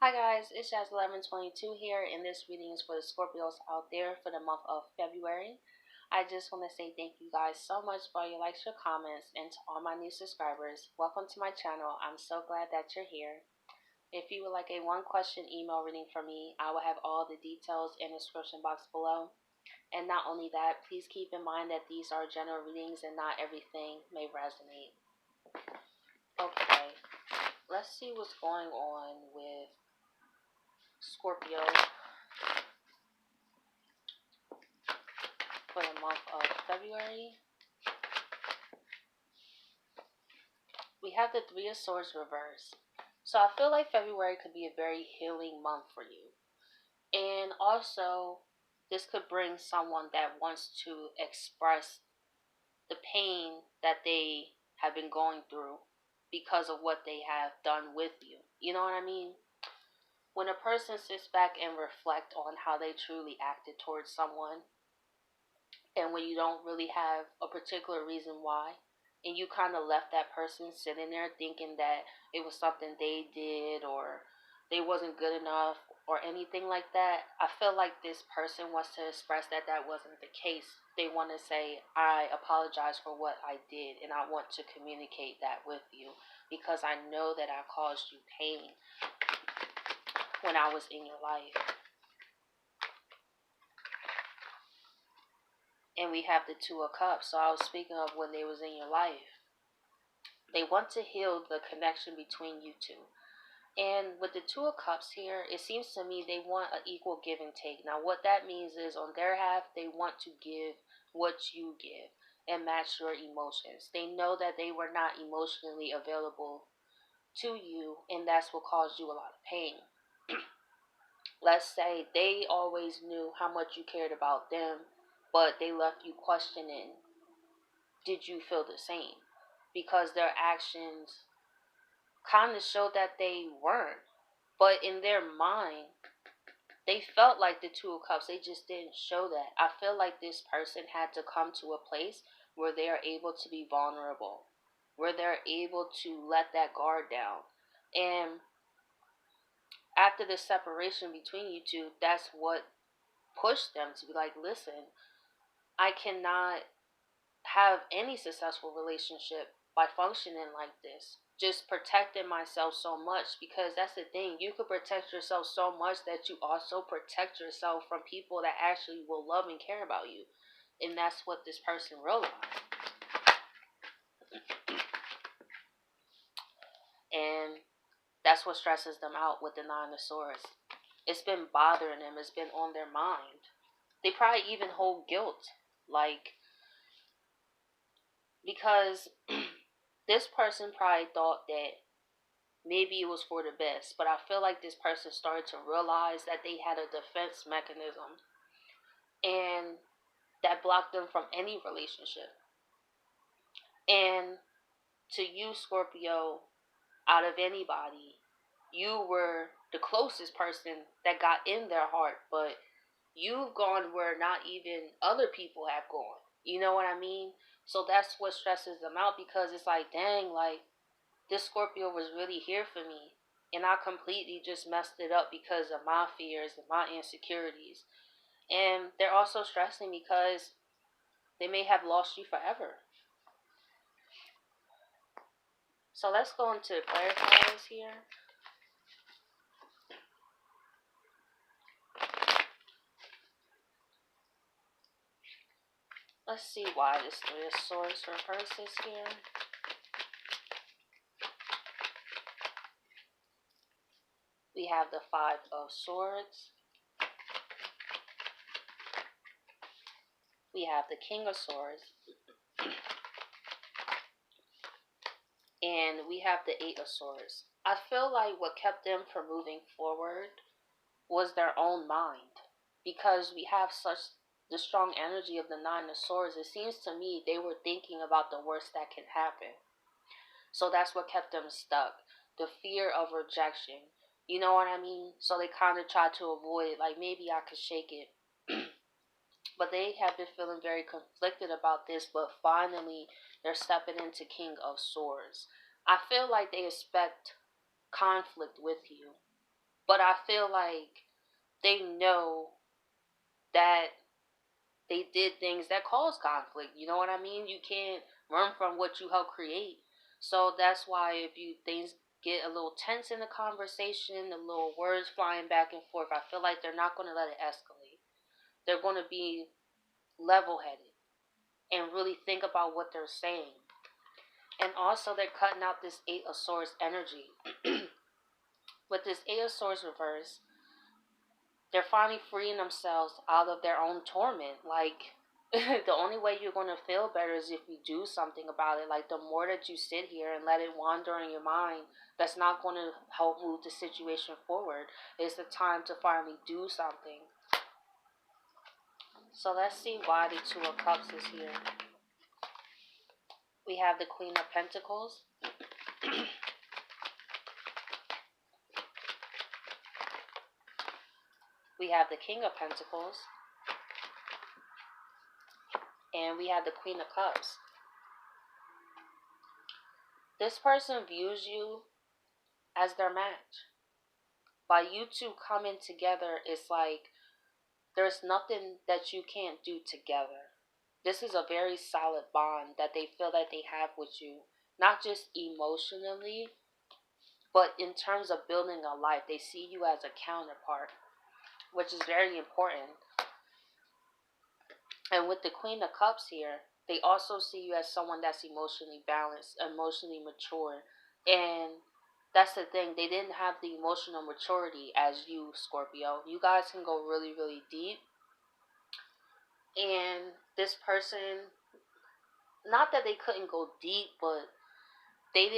Hi guys, it's Jasmine 1122 here, and this reading is for the Scorpios out there for the month of February. I just want to say thank you guys so much for your likes, your comments, and to all my new subscribers. Welcome to my channel. I'm so glad that you're here. If you would like a one question email reading from me, I will have all the details in the description box below. And not only that, please keep in mind that these are general readings and not everything may resonate. Okay, let's see what's going on with Scorpio for the month of February. We have the Three of Swords reversed. So I feel like February could be a very healing month for you. And also, this could bring someone that wants to express the pain that they have been going through because of what they have done with you. You know what I mean? When a person sits back and reflect on how they truly acted towards someone, and when you don't really have a particular reason why, and you kind of left that person sitting there thinking that it was something they did or they wasn't good enough or anything like that, I feel like this person wants to express that that wasn't the case. They want to say, I apologize for what I did, and I want to communicate that with you because I know that I caused you pain when I was in your life. And we have the Two of Cups. So I was speaking of when they was in your life. They want to heal the connection between you two. And with the Two of Cups here, it seems to me they want an equal give and take. Now, what that means is on their half, they want to give what you give and match your emotions. They know that they were not emotionally available to you, and that's what caused you a lot of pain. Let's say they always knew how much you cared about them, but they left you questioning, did you feel the same? Because their actions kind of showed that they weren't. But in their mind, they felt like the Two of Cups. They just didn't show that. I feel like this person had to come to a place where they are able to be vulnerable, where they're able to let that guard down. And after the separation between you two, that's what pushed them to be like, listen, I cannot have any successful relationship by functioning like this. Just protecting myself so much, because that's the thing. You could protect yourself so much that you also protect yourself from people that actually will love and care about you. And that's what this person realized. And that's what stresses them out with the Nine of Swords. It's been bothering them. It's been on their mind. They probably even hold guilt. Like, because this person probably thought that maybe it was for the best, but I feel like this person started to realize that they had a defense mechanism, and that blocked them from any relationship. And to you, Scorpio, out of anybody, you were the closest person that got in their heart, but you've gone where not even other people have gone. You know what I mean? So that's what stresses them out, because it's like, dang, like, this Scorpio was really here for me, and I completely just messed it up because of my fears and my insecurities. And they're also stressing because they may have lost you forever. So let's go into clarifiers here. Let's see why this Three of Swords reverses here. We have the Five of Swords. We have the King of Swords. And we have the Eight of Swords. I feel like what kept them from moving forward was their own mind. Because we have such the strong energy of the Nine of Swords, it seems to me they were thinking about the worst that can happen. So that's what kept them stuck. The fear of rejection. You know what I mean? So they kind of tried to avoid it. Like, maybe I could shake it. But they have been feeling very conflicted about this. But finally, they're stepping into King of Swords. I feel like they expect conflict with you. But I feel like they know that they did things that cause conflict. You know what I mean? You can't run from what you help create. So that's why if you things get a little tense in the conversation, the little words flying back and forth, I feel like they're not going to let it escalate. They're going to be level headed and really think about what they're saying. And also, they're cutting out this Eight of Swords energy. With this Eight of Swords reverse, they're finally freeing themselves out of their own torment. Like, the only way you're going to feel better is if you do something about it. Like, the more that you sit here and let it wander in your mind, that's not going to help move the situation forward. It's the time to finally do something. So let's see why the Two of Cups is here. We have the Queen of Pentacles. We have the King of Pentacles. And we have the Queen of Cups. This person views you as their match. By you two coming together, it's like there's nothing that you can't do together. This is a very solid bond that they feel that they have with you. Not just emotionally, but in terms of building a life. They see you as a counterpart, which is very important. And with the Queen of Cups here, they also see you as someone that's emotionally balanced, emotionally mature. And that's the thing. They didn't have the emotional maturity as you, Scorpio. You guys can go really, really deep. And this person, not that they couldn't go deep, but they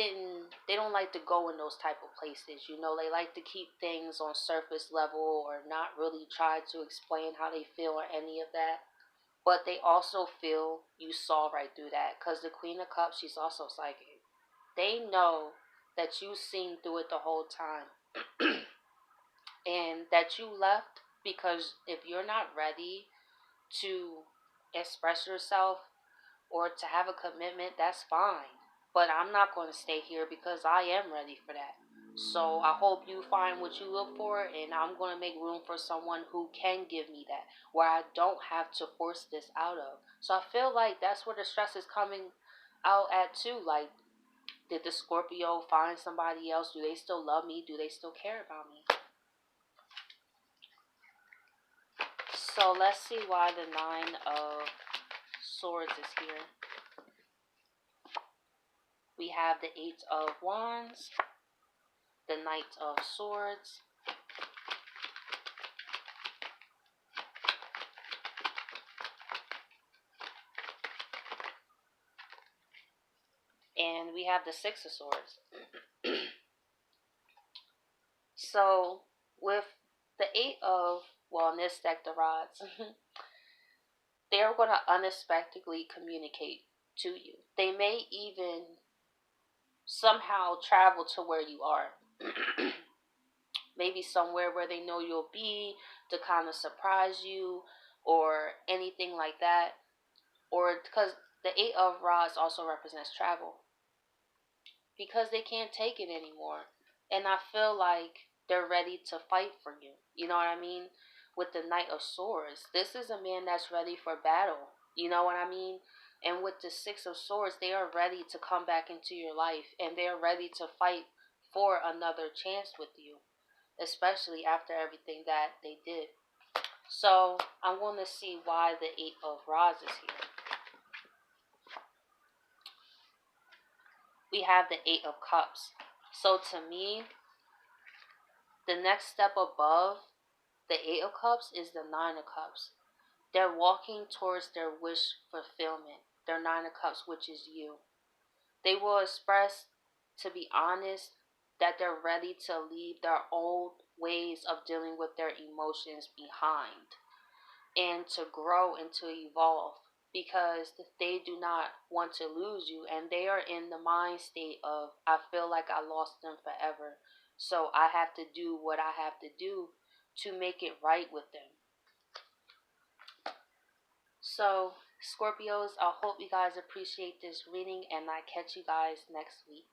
don't like to go in those type of places. You know, they like to keep things on surface level or not really try to explain how they feel or any of that. But they also feel you saw right through that. Because the Queen of Cups, she's also psychic. They know that you've seen through it the whole time. And that you left because if you're not ready to express yourself or to have a commitment, that's fine. But I'm not going to stay here because I am ready for that. So I hope you find what you look for, and I'm going to make room for someone who can give me that, where I don't have to force this out of. So I feel like that's where the stress is coming out at too. Like, did the Scorpio find somebody else? Do they still love me? Do they still care about me? So let's see why the Nine of Swords is here. We have the Eight of Wands, the Knight of Swords, and we have the Six of Swords. So with the Eight of, well, in this deck, the Rods, they're going to unexpectedly communicate to you. They may even somehow travel to where you are. Maybe somewhere where they know you'll be to kind of surprise you or anything like that. Or because the Eight of Rods also represents travel. Because they can't take it anymore. And I feel like they're ready to fight for you. You know what I mean? With the Knight of Swords, this is a man that's ready for battle. You know what I mean? And with the Six of Swords, they are ready to come back into your life. And they are ready to fight for another chance with you. Especially after everything that they did. So, I want to see why the Eight of Rods is here. We have the Eight of Cups. So, to me, the next step above the Eight of Cups is the Nine of Cups. They're walking towards their wish fulfillment. Their Nine of Cups, which is you. They will express, to be honest, that they're ready to leave their old ways of dealing with their emotions behind and to grow and to evolve, because they do not want to lose you, and they are in the mind state of, I feel like I lost them forever, so I have to do what I have to do to make it right with them. So, Scorpios, I hope you guys appreciate this reading, and I catch you guys next week.